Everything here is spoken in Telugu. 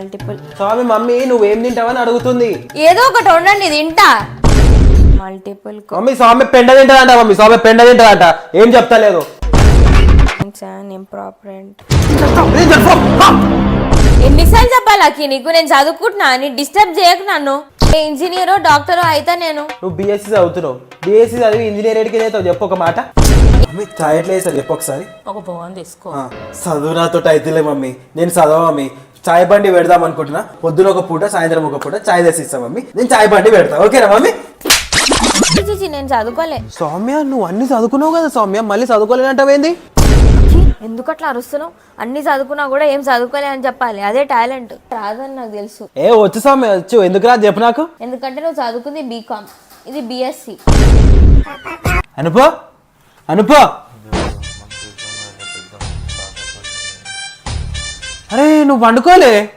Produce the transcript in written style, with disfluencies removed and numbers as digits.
మల్టిపుల్ స్వామి మమ్మీ నువ్వేం తింటావని అడుగుతుంది. ఏదో ఒకటి వండండి తింటా. మల్టిపుల్ మమ్మీ స్వామి పెండ తింటాడంట. మమ్మీ స్వామి పెండ తింటాడంట. ఏం చెప్తలేదు. ఇంప్రాపరెంట్ ఎన్నిసార్లు చెప్పాలకి నీకు? నేను చదువుకుంటున్నా, నీ డిస్టర్బ్ చేయకు నన్ను. ఇంజనీరో డాక్టరో అయితే నేను. నువ్వు బీఎస్సీ చదువుతున్నావు. బీఎస్సీ చదివి ఇంజనీర్ ఎడికి అవుతావు చెప్పు ఒక మాట. మమ్మీ చాయ్ ఎట్లా వేస్తారు చెప్పు ఒకసారి. ఒక బోన్ తీసుకో. చదువు నాతో అయితేలే మమ్మీ. నేను చదవ మమ్మీ. చాయ్ బండి పెడదాం అనుకుంటున్నా. పొద్దున ఒక పూట సాయంత్రం ఒక పూట చాయ్ తెసిస్తా మమ్మీ. నేను చాయ్ బండి పెడతా. ఓకేనా మమ్మీ? నేను చదువుకోలే. సౌమ్య నువ్వు అన్ని చదువుకున్నావు కదా సౌమ్య, మళ్ళీ చదువుకోలేనంటావేంది? ఎందుకు అట్లా అరుస్తున్నావు? అన్ని చదువుకున్నా కూడా ఏం చదువుకోలే అని చెప్పాలి, అదే టాలెంట్. రాదని నాకు తెలుసు. ఏ వచ్చు సౌమ్య వచ్చు. ఎందుకు రాదు చెప్పు నాకు. ఎందుకంటే నువ్వు చదువుకుంది బీకామ్, ఇది బిఎస్సి. అనుపో అనుపో. అరే నువ్వు వండుకోలే.